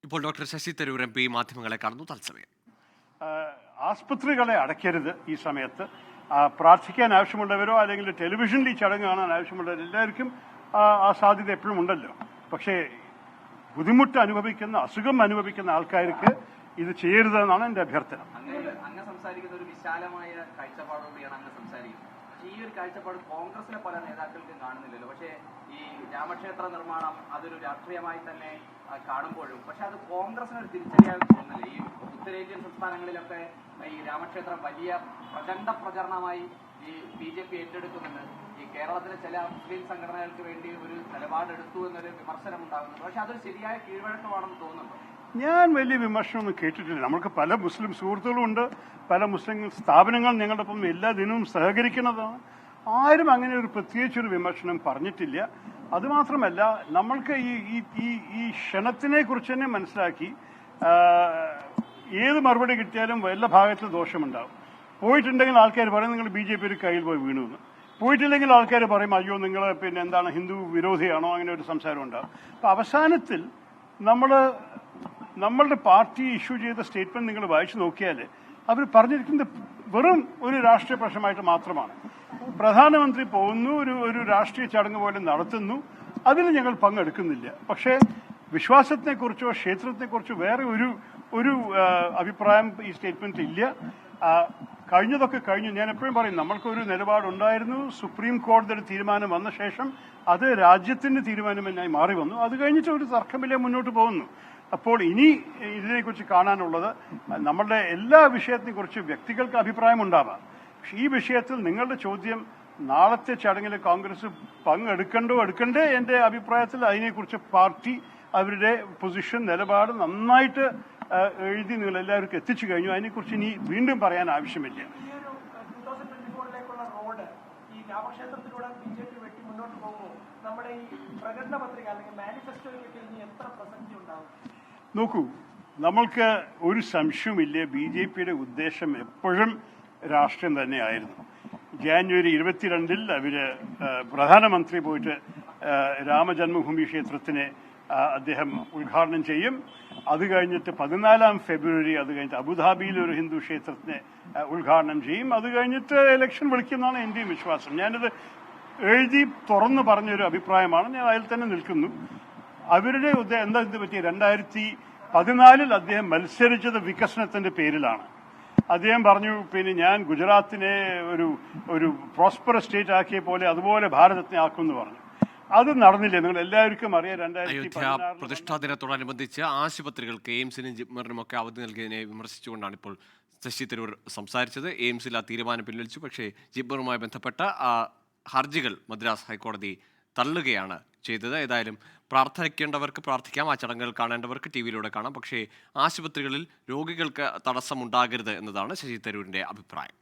ഇപ്പോൾ doctor Sasi Tharoor MP മാധ്യമങ്ങളെ കാണുന്നു തത്സമയം. ആസ്പത്രികളെ അടയ്ക്കരുത് ഈ സമയത്ത്. പ്രാർത്ഥിക്കാൻ ആവശ്യമുള്ളവരോ അല്ലെങ്കിൽ ടെലിവിഷനിൽ ഈ ചടങ്ങ് കാണാൻ ആവശ്യമുള്ളവർ എല്ലാവർക്കും ആ സാധ്യത എപ്പോഴും ഉണ്ടല്ലോ. പക്ഷേ ബുദ്ധിമുട്ട് അനുഭവിക്കുന്ന, അസുഖം അനുഭവിക്കുന്ന ആൾക്കാർക്ക് ഇത് ചെയ്യരുതെന്നാണ് എൻ്റെ അഭ്യർത്ഥന. അങ്ങ് സംസാരിക്കുന്ന ഒരു വിശാലമായ കാഴ്ചപ്പാടോടെയാണ് അങ്ങ് സംസാരിക്കുന്നത്. ഈ ഒരു കാഴ്ചപ്പാട് കോൺഗ്രസിലെ പല നേതാക്കൾക്കും കാണുന്നില്ലല്ലോ. പക്ഷേ ഈ രാമക്ഷേത്ര നിർമ്മാണം അതൊരു രാഷ്ട്രീയമായി തന്നെ കാണുമ്പോഴും പക്ഷെ അത് കോൺഗ്രസിന് ഒരു തിരിച്ചടിയായി തോന്നുന്നില്ല. ഈ ഉത്തരേന്ത്യൻ സംസ്ഥാനങ്ങളിലൊക്കെ ഈ രാമക്ഷേത്രം വലിയ പ്രചണ്ഡ പ്രചരണമായി ഈ BJP ഏറ്റെടുക്കുന്നുണ്ട്. ഈ കേരളത്തിലെ ചില മുസ്ലിം സംഘടനകൾക്ക് വേണ്ടി ഒരു നിലപാടെടുത്തു എന്നൊരു വിമർശനം ഉണ്ടാകുന്നുണ്ട്. പക്ഷെ അതൊരു ശരിയായ കീഴ്വഴക്കമാണെന്ന് തോന്നുന്നുണ്ടോ? ഞാൻ വലിയ വിമർശനമൊന്നും കേട്ടിട്ടില്ല. നമുക്ക് പല മുസ്ലിം സുഹൃത്തുക്കളുണ്ട്, പല മുസ്ലിം സ്ഥാപനങ്ങൾ ഞങ്ങളുടെ ഒപ്പം എല്ലാ ദിനവും സഹകരിക്കുന്നതാണ്. ആരും അങ്ങനെ ഒരു പ്രത്യേകിച്ചൊരു വിമർശനം പറഞ്ഞിട്ടില്ല. അതുമാത്രമല്ല, നമ്മൾക്ക് ഈ ക്ഷണത്തിനെ കുറിച്ച് തന്നെ മനസ്സിലാക്കി ഏത് മറുപടി കിട്ടിയാലും വല്ല ഭാഗത്തിൽ ദോഷമുണ്ടാവും. പോയിട്ടുണ്ടെങ്കിൽ ആൾക്കാർ പറയും നിങ്ങൾ BJP ഒരു കയ്യിൽ പോയി വീണു എന്ന്. പോയിട്ടില്ലെങ്കിൽ ആൾക്കാർ പറയും അയ്യോ നിങ്ങൾ പിന്നെ എന്താണ് ഹിന്ദു വിരോധിയാണോ, അങ്ങനെ ഒരു സംസാരം ഉണ്ടാവും. അപ്പം അവസാനത്തിൽ നമ്മളുടെ പാർട്ടി ഇഷ്യൂ ചെയ്ത സ്റ്റേറ്റ്മെന്റ് നിങ്ങൾ വായിച്ചു നോക്കിയാൽ അവർ പറഞ്ഞിരിക്കുന്നത് വെറും ഒരു രാഷ്ട്രീയ പ്രശ്നമായിട്ട് മാത്രമാണ്. പ്രധാനമന്ത്രി പോകുന്നു, ഒരു രാഷ്ട്രീയ ചടങ്ങ് പോലെ നടത്തുന്നു, അതിൽ ഞങ്ങൾ പങ്കെടുക്കുന്നില്ല. പക്ഷേ വിശ്വാസത്തെക്കുറിച്ചോ ക്ഷേത്രത്തെക്കുറിച്ചോ വേറെ ഒരു അഭിപ്രായം ഈ സ്റ്റേറ്റ്മെന്റ് ഇല്ല. കഴിഞ്ഞതൊക്കെ കഴിഞ്ഞു. ഞാൻ എപ്പോഴും പറയും നമ്മൾക്കൊരു നിലപാടുണ്ടായിരുന്നു. സുപ്രീം കോടതിയുടെ തീരുമാനം വന്ന ശേഷം അത് രാജ്യത്തിന്റെ തീരുമാനമെന്നായി മാറി വന്നു. അത് കഴിഞ്ഞിട്ട് ഒരു തർക്കമില്ല, മുന്നോട്ട് പോകുന്നു. അപ്പോൾ ഇനി ഇതിനെക്കുറിച്ച് കാണാനുള്ളത് നമ്മളുടെ എല്ലാ വിഷയത്തെക്കുറിച്ച് വ്യക്തികൾക്ക് അഭിപ്രായം ഉണ്ടാവാം. പക്ഷെ ഈ വിഷയത്തിൽ നിങ്ങളുടെ ചോദ്യം നാളത്തെ ചടങ്ങിൽ കോൺഗ്രസ് പങ്കെടുക്കണ്ടോ എടുക്കണ്ടേ, എൻ്റെ അഭിപ്രായത്തിൽ അതിനെക്കുറിച്ച് പാർട്ടി അവരുടെ പൊസിഷൻ നിലപാട് നന്നായിട്ട് എഴുതി നിങ്ങൾ എല്ലാവർക്കും എത്തിച്ചു കഴിഞ്ഞു. അതിനെക്കുറിച്ച് ഇനി വീണ്ടും പറയാൻ ആവശ്യമില്ല. നോക്കൂ, നമ്മൾക്ക് ഒരു സംശയവുമില്ല, BJPയുടെ ഉദ്ദേശം എപ്പോഴും രാഷ്ട്രീയം തന്നെയായിരുന്നു. ജാനുവരി 22 അവര് പ്രധാനമന്ത്രി പോയിട്ട് രാമജന്മഭൂമി ക്ഷേത്രത്തിനെ അദ്ദേഹം ഉദ്ഘാടനം ചെയ്യും. അത് കഴിഞ്ഞിട്ട് 14 ഫെബ്രുവരി അത് കഴിഞ്ഞിട്ട് അബുദാബിയിൽ ഒരു ഹിന്ദു ക്ഷേത്രത്തിനെ ഉദ്ഘാടനം ചെയ്യും. അത് കഴിഞ്ഞിട്ട് ഇലക്ഷൻ വിളിക്കുന്നതാണ് എന്റെയും വിശ്വാസം. ഞാനിത് എഴുതി തുറന്നു പറഞ്ഞൊരു അഭിപ്രായമാണ്. ഞാൻ അതിൽ തന്നെ നിൽക്കുന്നു. അവരുടെ എന്താ ഇത് പറ്റിയ 2014 അദ്ദേഹം മത്സരിച്ചത് വികസനത്തിന്റെ പേരിലാണ്. അദ്ദേഹം പറഞ്ഞു പിന്നെ ഞാൻ ഗുജറാത്തിനെ ഒരു പ്രോസ്പെറസ് സ്റ്റേറ്റ് ആക്കിയ പോലെ അതുപോലെ ഭാരതത്തിനെ ആക്കുമെന്ന് പറഞ്ഞു. അത് നടന്നില്ല. നിങ്ങൾ എല്ലാവർക്കും അറിയാം. 2014 പ്രതിഷ്ഠാ ദിനത്തോടനുബന്ധിച്ച് ആശുപത്രികൾക്ക് എയിംസിനും ജിപ്മറിനും ഒക്കെ അവധി നൽകിയതിനെ വിമർശിച്ചുകൊണ്ടാണ് ഇപ്പോൾ ശശി തരൂർ സംസാരിച്ചത്. എയിംസിൽ ആ തീരുമാനം പിൻവലിച്ചു. പക്ഷേ ജിപ്മറുമായി ബന്ധപ്പെട്ട ഹർജികൾ മദ്രാസ് ഹൈക്കോടതി തള്ളുകയാണ് ചെയ്തത്. ഏതായാലും പ്രാർത്ഥിക്കേണ്ടവർക്ക് പ്രാർത്ഥിക്കാം, ആ ചടങ്ങുകൾ കാണേണ്ടവർക്ക് TV-യിലൂടെ കാണാം. പക്ഷേ ആശുപത്രികളിൽ രോഗികൾക്ക് തടസ്സമുണ്ടാകരുത് എന്നതാണ് ശശി തരൂരിൻ്റെ അഭിപ്രായം.